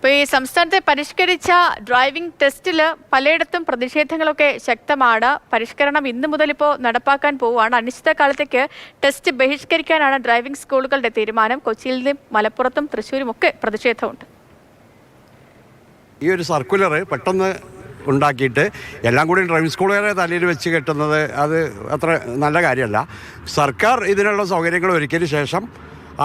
ഇപ്പോൾ ഈ സംസ്ഥാനത്തെ പരിഷ്കരിച്ച ഡ്രൈവിംഗ് ടെസ്റ്റിൽ പലയിടത്തും പ്രതിഷേധങ്ങളൊക്കെ ശക്തമാണ്. പരിഷ്കരണം ഇന്നു മുതൽ ഇപ്പോൾ നടപ്പാക്കാൻ പോവുകയാണ്. അനിശ്ചിതകാലത്തേക്ക് ടെസ്റ്റ് ബഹിഷ്കരിക്കാനാണ് ഡ്രൈവിംഗ് സ്കൂളുകളുടെ തീരുമാനം. കൊച്ചിയിൽ നിന്നും മലപ്പുറത്തും തൃശ്ശൂരും ഒക്കെ പ്രതിഷേധമുണ്ട്. ഈ ഒരു സർക്കുലർ പെട്ടെന്ന് ഉണ്ടാക്കിയിട്ട് എല്ലാം കൂടി ഡ്രൈവിംഗ് സ്കൂളുകാരെ തലയിൽ വെച്ച് കെട്ടുന്നത് അത് അത്ര നല്ല കാര്യമല്ല. സർക്കാർ ഇതിനുള്ള സൗകര്യങ്ങൾ ഒരുക്കിയതിന് ശേഷം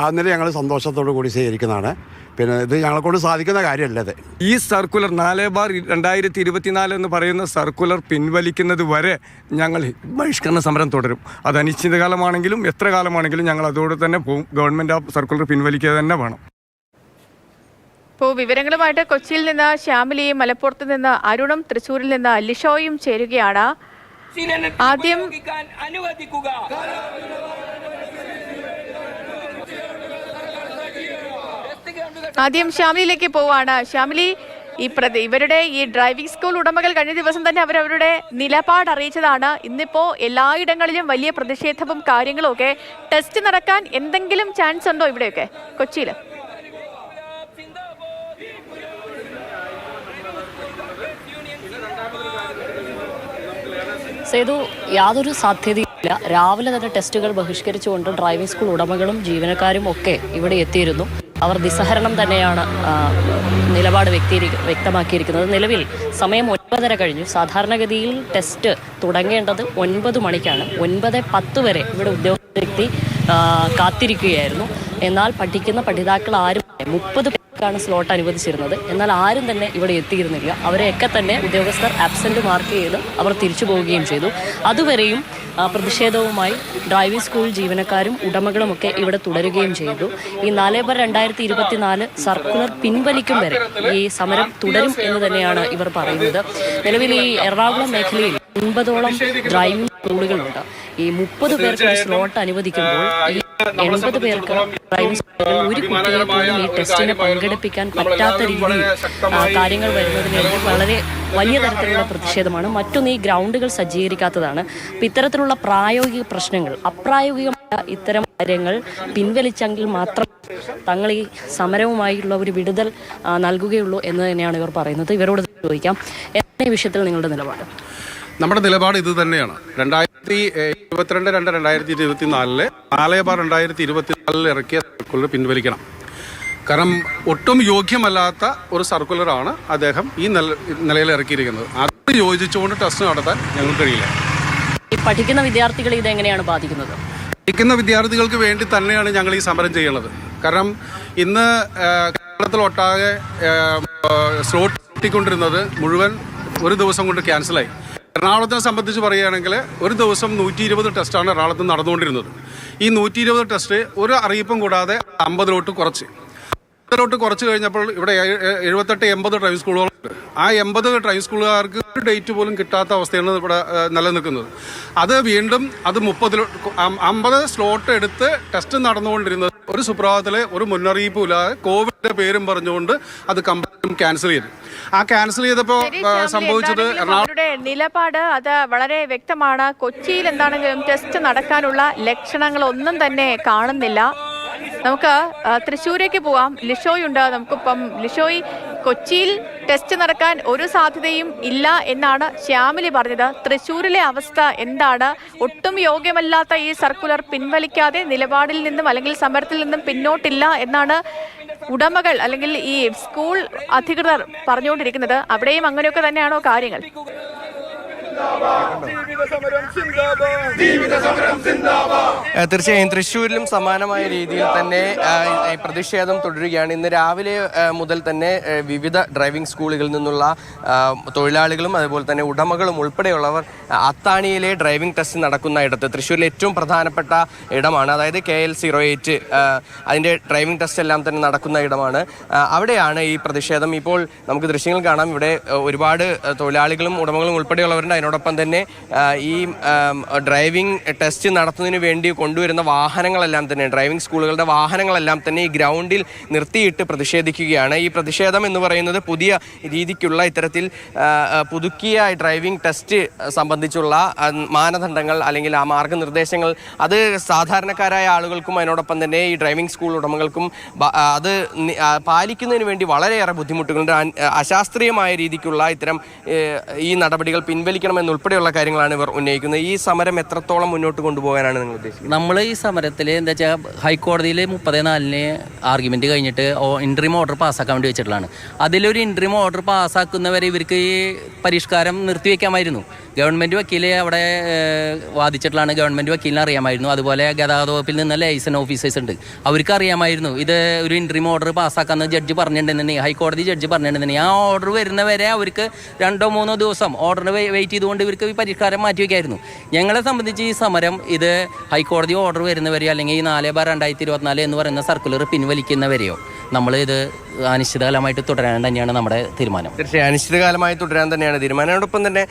അന്നേരം ഞങ്ങൾ സന്തോഷത്തോടു കൂടി സ്വീകരിക്കുന്നതാണ്. പിന്നെ ഇത് ഞങ്ങളെക്കൊണ്ട് സാധിക്കുന്ന കാര്യമല്ല. ഇത് ഈ സർക്കുലർ 4/2024 എന്ന് പറയുന്ന സർക്കുലർ പിൻവലിക്കുന്നത് വരെ ഞങ്ങൾ ബഹിഷ്കരണ സമരം തുടരും. അത് അനിശ്ചിതകാലമാണെങ്കിലും എത്ര കാലമാണെങ്കിലും ഞങ്ങൾ അതോടെ തന്നെ പോകും. ഗവൺമെൻറ് ആ സർക്കുലർ പിൻവലിക്കുക തന്നെ വേണം. ഇപ്പോൾ വിവരങ്ങളുമായിട്ട് കൊച്ചിയിൽ നിന്ന് ശ്യാമിലിയും മലപ്പുറത്ത് നിന്ന് അരുണും തൃശ്ശൂരിൽ നിന്ന് ലിഷോയും ചേരുകയാണ്. ആദ്യം ശ്യാമിലിയിലേക്ക് പോവാണ്. ശ്യാമിലി, ഇവരുടെ ഈ ഡ്രൈവിംഗ് സ്കൂൾ ഉടമകൾ കഴിഞ്ഞ ദിവസം തന്നെ അവരവരുടെ നിലപാട് അറിയിച്ചതാണ്. ഇന്നിപ്പോ എല്ലായിടങ്ങളിലും വലിയ പ്രതിഷേധവും കാര്യങ്ങളും ഒക്കെ. ടെസ്റ്റ് നടക്കാൻ എന്തെങ്കിലും ചാൻസ് ഉണ്ടോ ഇവിടെയൊക്കെ കൊച്ചിയിൽ? സേതു, യാതൊരു സാധ്യതയില്ല. രാവിലെ തന്നെ ടെസ്റ്റുകൾ ബഹിഷ്കരിച്ചുകൊണ്ട് ഡ്രൈവിംഗ് സ്കൂൾ ഉടമകളും ജീവനക്കാരും ഒക്കെ ഇവിടെ എത്തിയിരുന്നു. അവർ നിസ്സഹരണം തന്നെയാണ് നിലപാട് വ്യക്തമാക്കിയിരിക്കുന്നത്. നിലവിൽ സമയം 9:30 കഴിഞ്ഞു. സാധാരണഗതിയിൽ ടെസ്റ്റ് തുടങ്ങേണ്ടത് 9 മണിക്കാണ്. 9:10 വരെ ഇവിടെ ഉദ്യോഗസ്ഥരെത്തി കാത്തിരിക്കുകയായിരുന്നു. എന്നാൽ പഠിക്കുന്ന പഠിതാക്കൾ ആരും 30 പേർക്കാണ് സ്ലോട്ട് അനുവദിച്ചിരുന്നത്. എന്നാൽ ആരും തന്നെ ഇവിടെ എത്തിയിരുന്നില്ല. അവരെയൊക്കെ തന്നെ ഉദ്യോഗസ്ഥർ ആബ്സെന്റ് മാർക്ക് ചെയ്ത് അവർ തിരിച്ചു പോവുകയും ചെയ്തു. അതുവരെയും പ്രതിഷേധവുമായി ഡ്രൈവിംഗ് സ്കൂൾ ജീവനക്കാരും ഉടമകളുമൊക്കെ ഇവിടെ തുടരുകയും ചെയ്തു. ഈ 4/2024 സർക്കുലർ പിൻവലിക്കും വരെ ഈ സമരം തുടരും എന്ന് തന്നെയാണ് ഇവർ പറയുന്നത്. നിലവിൽ ഈ എറണാകുളം മേഖലയിൽ 9ഓളം ഡ്രൈവിംഗ് സ്കൂളുകളുണ്ട്. ഈ 30 പേർക്ക് സ്ലോട്ട് അനുവദിക്കുമ്പോൾ ഈ 80 പേർക്ക് ഡ്രൈവിംഗ് സ്കൂളുകളിൽ ഒരു കുട്ടിയെ പോലും ഈ ടെസ്റ്റിന് പങ്കെടുപ്പിക്കാൻ പറ്റാത്ത രീതിയിൽ കാര്യങ്ങൾ വരുന്നതിന് വളരെ വലിയ തരത്തിലുള്ള പ്രതിഷേധമാണ്. മറ്റൊന്ന്, ഈ ഗ്രൗണ്ടുകൾ സജ്ജീകരിക്കാത്തതാണ്. അപ്പം ഇത്തരത്തിലുള്ള പ്രായോഗിക പ്രശ്നങ്ങൾ, അപ്രായോഗികമായ ഇത്തരം കാര്യങ്ങൾ പിൻവലിച്ചെങ്കിൽ മാത്രം തങ്ങൾ ഈ സമരവുമായുള്ള ഒരു വിടുതൽ നൽകുകയുള്ളൂ എന്ന് തന്നെയാണ് ഇവർ പറയുന്നത്. ഇവരോട് ചോദിക്കാം, ഈ വിഷയത്തിൽ നിങ്ങളുടെ നിലപാട്? നമ്മുടെ നിലപാട് ഇത് തന്നെയാണ്. 2022-2024 4/2024 ഇറക്കിയ സർക്കുലർ പിൻവലിക്കണം. കാരണം ഒട്ടും യോഗ്യമല്ലാത്ത ഒരു സർക്കുലറാണ് അദ്ദേഹം ഈ നിലയിൽ ഇറക്കിയിരിക്കുന്നത്. അത് യോജിച്ചുകൊണ്ട് ടെസ്റ്റ് നടത്താൻ ഞങ്ങൾക്ക് കഴിയില്ല. ഈ പഠിക്കുന്ന വിദ്യാർത്ഥികളെ ഇതെങ്ങനെയാണ് ബാധിക്കുന്നത്? പഠിക്കുന്ന വിദ്യാർത്ഥികൾക്ക് വേണ്ടി തന്നെയാണ് ഞങ്ങൾ ഈ സമരം ചെയ്യുന്നത്. കാരണം ഇന്ന് കേരളത്തിലൊട്ടാകെ സ്ലോട്ട് കിട്ടിക്കൊണ്ടിരുന്നത് മുഴുവൻ ഒരു ദിവസം കൊണ്ട് ക്യാൻസലായി. എറണാകുളത്തിനെ സംബന്ധിച്ച് പറയുകയാണെങ്കിൽ ഒരു ദിവസം 120 ടെസ്റ്റാണ് എറണാകുളത്ത് നടന്നുകൊണ്ടിരുന്നത്. ഈ 120 ടെസ്റ്റ് ഒരു അറിയിപ്പും കൂടാതെ 50 കുറച്ച് കഴിഞ്ഞപ്പോൾ ഇവിടെ 78-80 ഡ്രൈവിംഗ് സ്കൂളുകളുണ്ട്. ആ 80 ഡ്രൈവിംഗ് സ്കൂളുകാർക്ക് ഒരു ഡേറ്റ് പോലും കിട്ടാത്ത അവസ്ഥയാണ് ഇവിടെ നിലനിൽക്കുന്നത്. അത് വീണ്ടും 50 സ്ലോട്ട് എടുത്ത് ടെസ്റ്റ് നടന്നുകൊണ്ടിരുന്നത് ഒരു സുപ്രഭാതത്തിലെ ഒരു മുന്നറിയിപ്പും ഇല്ലാതെ കോവിഡിന്റെ പേരും പറഞ്ഞുകൊണ്ട് അത് കംപ്ലീറ്റും ക്യാൻസൽ ചെയ്തു. ആ ക്യാൻസൽ ചെയ്തപ്പോൾ സംഭവിച്ചത് അവരുടെ നിലപാട് അത് വളരെ വ്യക്തമാണ്. കൊച്ചിയിൽ എന്താണെങ്കിലും ടെസ്റ്റ് നടക്കാനുള്ള ലക്ഷണങ്ങളൊന്നും തന്നെ കാണുന്നില്ല. നമുക്ക് തൃശ്ശൂരേക്ക് പോവാം. ലിഷോയുണ്ട് നമുക്കിപ്പം. ലിഷോയ്, കൊച്ചിയിൽ ടെസ്റ്റ് നടക്കാൻ ഒരു സാധ്യതയും ഇല്ല എന്നാണ് ശ്യാമിലി പറഞ്ഞത്. തൃശ്ശൂരിലെ അവസ്ഥ എന്താണ്? ഒട്ടും യോഗ്യമല്ലാത്ത ഈ സർക്കുലർ പിൻവലിക്കാതെ നിലപാടിൽ നിന്നും അല്ലെങ്കിൽ സമരത്തിൽ നിന്നും പിന്നോട്ടില്ല എന്നാണ് ഉടമകൾ അല്ലെങ്കിൽ ഈ സ്കൂൾ അധികൃതർ പറഞ്ഞുകൊണ്ടിരിക്കുന്നത്. അവിടെയും അങ്ങനെയൊക്കെ തന്നെയാണോ കാര്യങ്ങൾ? തീർച്ചയായും തൃശ്ശൂരിലും സമാനമായ രീതിയിൽ തന്നെ പ്രതിഷേധം തുടരുകയാണ്. ഇന്ന് രാവിലെ മുതൽ തന്നെ വിവിധ ഡ്രൈവിംഗ് സ്കൂളുകളിൽ നിന്നുള്ള തൊഴിലാളികളും അതുപോലെ തന്നെ ഉടമകളും ഉൾപ്പെടെയുള്ളവർ അത്താണിയിലെ ഡ്രൈവിംഗ് ടെസ്റ്റ് നടക്കുന്ന ഇടത്ത്, തൃശ്ശൂരിലെ ഏറ്റവും പ്രധാനപ്പെട്ട ഇടമാണ്, അതായത് KL08 അതിൻ്റെ ഡ്രൈവിംഗ് ടെസ്റ്റ് എല്ലാം തന്നെ നടക്കുന്ന ഇടമാണ്. അവിടെയാണ് ഈ പ്രതിഷേധം. ഇപ്പോൾ നമുക്ക് ദൃശ്യങ്ങൾ കാണാം. ഇവിടെ ഒരുപാട് തൊഴിലാളികളും ഉടമകളും ഉൾപ്പെടെയുള്ളവരുണ്ട്. അതിനോടൊപ്പം തന്നെ ഈ ഡ്രൈവിംഗ് ടെസ്റ്റ് നടത്തുന്നതിന് വേണ്ടി കൊണ്ടുവരുന്ന വാഹനങ്ങളെല്ലാം തന്നെ ഡ്രൈവിംഗ് സ്കൂളുകളുടെ വാഹനങ്ങളെല്ലാം തന്നെ ഈ ഗ്രൗണ്ടിൽ നിർത്തിയിട്ട് പ്രതിഷേധിക്കുകയാണ്. ഈ പ്രതിഷേധം എന്ന് പറയുന്നത് പുതിയ രീതിക്കുള്ള ഇത്തരത്തിൽ പുതുക്കിയ ഡ്രൈവിംഗ് ടെസ്റ്റ് സംബന്ധിച്ചുള്ള മാനദണ്ഡങ്ങൾ അല്ലെങ്കിൽ ആ മാർഗനിർദ്ദേശങ്ങൾ അത് സാധാരണക്കാരായ ആളുകൾക്കും അതിനോടൊപ്പം തന്നെ ഈ ഡ്രൈവിംഗ് സ്കൂൾ ഉടമകൾക്കും അത് പാലിക്കുന്നതിന് വേണ്ടി വളരെയേറെ ബുദ്ധിമുട്ടുകളുണ്ട്. അശാസ്ത്രീയമായ രീതിക്കുള്ള ഇത്തരം ഈ നടപടികൾ പിൻവലിക്കണമെന്നുൾപ്പെടെയുള്ള കാര്യങ്ങളാണ് ഇവർ ഉന്നയിക്കുന്നത്. ഈ സമരം എത്രത്തോളം മുന്നോട്ട് കൊണ്ടുപോകാനാണ് നിങ്ങൾ ഉദ്ദേശിക്കുന്നത്? നമ്മൾ ഈ സമരത്തിൽ എന്താ വെച്ചാൽ ഹൈക്കോടതിയിൽ 30/4 ആർഗ്യുമെന്റ് കഴിഞ്ഞിട്ട് ഇൻട്രീം ഓർഡർ പാസ്സാക്കാൻ വേണ്ടി വെച്ചിട്ടുള്ളതാണ്. അതിലൊരു ഇൻട്രീം ഓർഡർ പാസ്സാക്കുന്നവരെ ഇവർക്ക് ഈ പരിഷ്കാരം നിർത്തിവെക്കാമായിരുന്നു. ഗവൺമെൻറ് വക്കീൽ അവിടെ വാദിച്ചിട്ടുള്ളതാണ്. ഗവൺമെൻറ് വക്കീലിനെ അറിയാമായിരുന്നു. അതുപോലെ ഗതാഗത വകുപ്പിൽ നിന്ന് ലൈസൻസ് ഓഫീസേഴ്സ് ഉണ്ട്, അവർക്ക് അറിയാമായിരുന്നു ഇത് ഒരു ഇൻട്രീം ഓർഡർ പാസ്സാക്കാമെന്ന് ജഡ്ജി പറഞ്ഞിട്ടുണ്ടെന്നുണ്ടെങ്കിൽ, ഹൈക്കോടതി ജഡ്ജി പറഞ്ഞിട്ടുണ്ടെന്നുണ്ടെങ്കിൽ ആ ഓർഡർ വരുന്നവരെ അവർക്ക് 2-3 ദിവസം ഓർഡറിന് വെയിറ്റ് ചെയ്തുകൊണ്ട് ഇവർക്ക് ഈ പരിഷ്കാരം മാറ്റിവെക്കായിരുന്നു. ഞങ്ങളെ സംബന്ധിച്ച് ഈ സമരം ഇത് ഹൈക്കോടതി ഓർഡർ വരുന്നവരെയോ അല്ലെങ്കിൽ ഈ 4/2024 എന്ന് പറയുന്ന സർക്കുലർ പിൻവലിക്കുന്നവരെയോ നമ്മൾ ഇത് അനിശ്ചിതകാലമായിട്ട് തുടരാൻ തന്നെയാണ് നമ്മുടെ തീരുമാനം. തീർച്ചയായും അനിശ്ചിതകാലമായി തുടരാൻ തന്നെയാണ് തീരുമാനം. അതോടൊപ്പം തന്നെ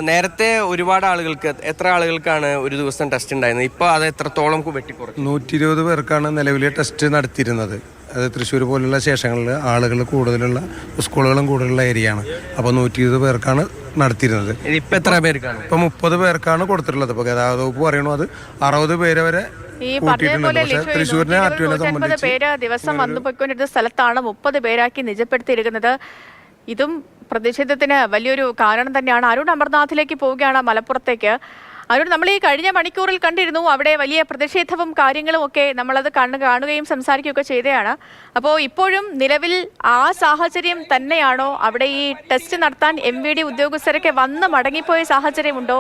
നേരത്തെ ഒരുപാട് ആളുകൾക്ക്, എത്ര ആളുകൾക്കാണ് ഒരു ദിവസം ടെസ്റ്റ് ഉണ്ടായിരുന്നത്? ഇപ്പോൾ അത് എത്രത്തോളം വെട്ടിക്കുറച്ചു? 120 പേർക്കാണ് നിലവിലെ ടെസ്റ്റ് നടത്തിയിരുന്നത്. അത് തൃശ്ശൂർ പോലുള്ള സ്റ്റേഷനുകളിൽ ആളുകൾ കൂടുതലുള്ള സ്കൂളുകളും കൂടുതലുള്ള ഏരിയയാണ്. അപ്പോൾ 120 പേർക്കാണ് നടത്തിയിരുന്നത്. ഇപ്പം എത്ര പേർക്കാണ്? ഇപ്പം 30 പേർക്കാണ് കൊടുത്തിട്ടുള്ളത്. ഇപ്പോൾ ഗതാഗത വകുപ്പ് പറയണു അത് 60 പേര് വരെ ഈ പറഞ്ഞതുപോലെ 190 പേര് ദിവസം വന്നു പോയിക്കൊണ്ടിരുന്ന സ്ഥലത്താണ് 30 പേരാക്കി നിജപ്പെടുത്തിയിരിക്കുന്നത്. ഇതും പ്രതിഷേധത്തിന് വലിയൊരു കാരണം തന്നെയാണ്. അരുൺ അമർനാഥിലേക്ക് പോവുകയാണ്, മലപ്പുറത്തേക്ക്. അരുൺ, നമ്മൾ ഈ കഴിഞ്ഞ മണിക്കൂറിൽ കണ്ടിരുന്നു അവിടെ വലിയ പ്രതിഷേധവും കാര്യങ്ങളും ഒക്കെ നമ്മളത് കാണുകയും സംസാരിക്കുകയൊക്കെ ചെയ്തതാണ്. അപ്പോൾ ഇപ്പോഴും നിലവിൽ ആ സാഹചര്യം തന്നെയാണോ? അവിടെ ഈ ടെസ്റ്റ് നടത്താൻ MVD ഉദ്യോഗസ്ഥരൊക്കെ വന്ന് മടങ്ങിപ്പോയ സാഹചര്യമുണ്ടോ?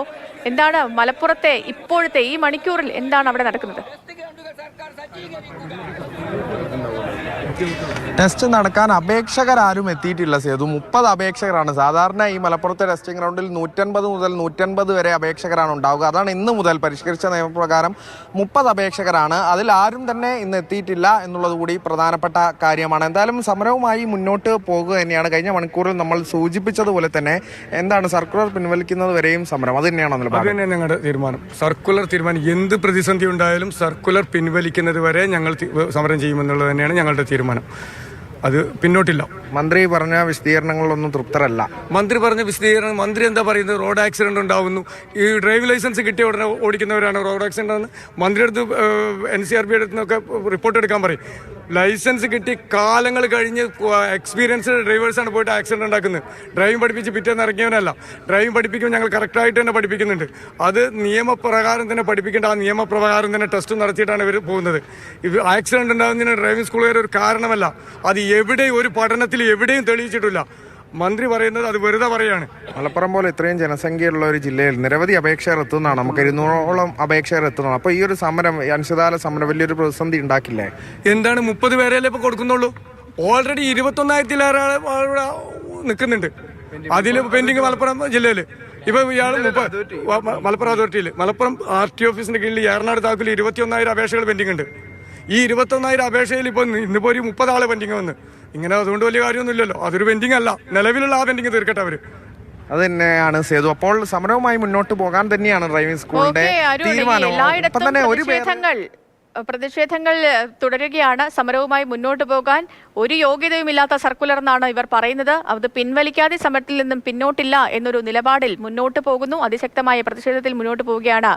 എന്താണ് മലപ്പുറത്തെ ഇപ്പോഴത്തെ ഈ മണിക്കൂറിൽ എന്താണ് അവിടെ നടക്കുന്നത്? ടെസ്റ്റ് നടക്കാൻ അപേക്ഷകരാരും എത്തിയിട്ടില്ല സേതു. 30 അപേക്ഷകരാണ്. സാധാരണ ഈ മലപ്പുറത്തെ ടെസ്റ്റിംഗ് ഗ്രൗണ്ടിൽ 150 മുതൽ 150 വരെ അപേക്ഷകരാണ് ഉണ്ടാവുക. അതാണ് ഇന്ന് മുതൽ പരിഷ്കരിച്ച നിയമപ്രകാരം 30 അപേക്ഷകരാണ്. അതിൽ ആരും തന്നെ ഇന്ന് എത്തിയിട്ടില്ല എന്നുള്ളത് കൂടി പ്രധാനപ്പെട്ട കാര്യമാണ്. എന്തായാലും സമരവുമായി മുന്നോട്ട് പോകുക തന്നെയാണ്. കഴിഞ്ഞ മണിക്കൂറിൽ നമ്മൾ സൂചിപ്പിച്ചതുപോലെ തന്നെ എന്താണ് സർക്കുലർ പിൻവലിക്കുന്നത് വരെയും സമരം. അത് തന്നെയാണോ ഞങ്ങളുടെ തീരുമാനം? സർക്കുലർ തീരുമാനം എന്ത് പ്രതിസന്ധി ഉണ്ടായാലും സർക്കുലർ പിൻവലിക്കുന്നത് വരെ ഞങ്ങൾ സമരം ചെയ്യുമെന്നുള്ളത് തന്നെയാണ് ഞങ്ങളുടെ തീരുമാനം. അത് പിന്നോട്ടില്ല. മന്ത്രി പറഞ്ഞ വിശദീകരണങ്ങളിലൊന്നും തൃപ്തരല്ല. മന്ത്രി പറഞ്ഞ വിശദീകരണം, മന്ത്രി എന്താ പറയുന്നത്? റോഡ് ആക്സിഡന്റ് ഉണ്ടാവുന്നു, ഈ ഡ്രൈവിംഗ് ലൈസൻസ് കിട്ടിയ ഉടനെ ഓടിക്കുന്നവരാണ് റോഡ് ആക്സിഡന്റ് ആണ്. മന്ത്രിയുടെ അടുത്ത് NCRB അടുത്ത് നിന്നൊക്കെ റിപ്പോർട്ട് എടുക്കാൻ പറയും. ലൈസൻസ് കിട്ടി കാലങ്ങൾ കഴിഞ്ഞ് എക്സ്പീരിയൻസ്ഡ് ഡ്രൈവേഴ്സാണ് പോയിട്ട് ആക്സിഡന്റ് ഉണ്ടാക്കുന്നത്. ഡ്രൈവിംഗ് പഠിപ്പിച്ച് പിറ്റേന്ന് ഇറങ്ങിയവനല്ല. ഡ്രൈവിംഗ് പഠിപ്പിക്കുമ്പോൾ ഞങ്ങൾ കറക്റ്റായിട്ട് തന്നെ പഠിപ്പിക്കുന്നുണ്ട്. അത് നിയമപ്രകാരം തന്നെ പഠിപ്പിക്കേണ്ട, ആ നിയമപ്രകാരം തന്നെ ടെസ്റ്റ് നടത്തിയിട്ടാണ് ഇവർ പോകുന്നത്. ഇത് ആക്സിഡന്റ് ഉണ്ടാകുന്നതിന് ഡ്രൈവിംഗ് സ്കൂളുകാർ ഒരു കാരണമല്ല. അത് എവിടെയും ഒരു പഠനത്തിൽ എവിടെയും തെളിയിച്ചിട്ടില്ല. മന്ത്രി പറയുന്നത് അത് വെറുതെ പറയാണ്. മലപ്പുറം പോലെ ഇത്രയും ജനസംഖ്യയുള്ള ഒരു ജില്ലയിൽ നിരവധി അപേക്ഷകർ എത്തുന്നതാണ്. നമുക്ക് 200ഓളം അപേക്ഷകർ എത്തുന്നതാണ്. അപ്പോൾ ഈ ഒരു സമരം, അനിശ്ചിതകാല സമരം വലിയൊരു പ്രതിസന്ധി ഉണ്ടാക്കില്ലേ? എന്താണ് 30 പേരല്ലേ ഇപ്പോൾ കൊടുക്കുന്നുള്ളൂ? ഓൾറെഡി 21,000-ലേറെ നിൽക്കുന്നുണ്ട്. അതിൽ പെൻഡിങ് മലപ്പുറം ജില്ലയിൽ. ഇപ്പം ഇയാൾ മലപ്പുറം അതോറിറ്റിയിൽ, മലപ്പുറം RT ഓഫീസിന്റെ കീഴിൽ ഏറനാട് താലൂക്കിൽ 21,000 അപേക്ഷകൾ പെൻഡിങ് ഉണ്ട്. ഈ 21,000 അപേക്ഷയിൽ ഇപ്പോൾ ഇന്നിപ്പോൾ ഒരു 30 ആളെ പെൻഡിങ് വന്ന്. ഇങ്ങനെ അതുകൊണ്ട് വലിയ കാര്യമൊന്നുമില്ലല്ലോ. അതൊരു പെൻഡിങ് അല്ല. നിലവിലുള്ള ആ പെൻഡിങ് തീർക്കട്ടെ അവർ. അത് തന്നെയാണ് സേതു. അപ്പോൾ സമരവുമായി മുന്നോട്ട് പോകാൻ തന്നെയാണ് ഡ്രൈവിംഗ് സ്കൂളിന്റെ തീരുമാനം. ഇപ്പം തന്നെ പ്രതിഷേധങ്ങൾ തുടരുകയാണ്. സമരവുമായി മുന്നോട്ട് പോകാൻ ഒരു യോഗ്യതയുമില്ലാത്ത സർക്കുലർ എന്നാണ് ഇവർ പറയുന്നത്. അത് പിൻവലിക്കാതെ സമരത്തിൽ നിന്നും പിന്നോട്ടില്ല എന്നൊരു നിലപാടിൽ മുന്നോട്ട് പോകുന്നു. അതിശക്തമായ പ്രതിഷേധത്തിൽ മുന്നോട്ട് പോവുകയാണ്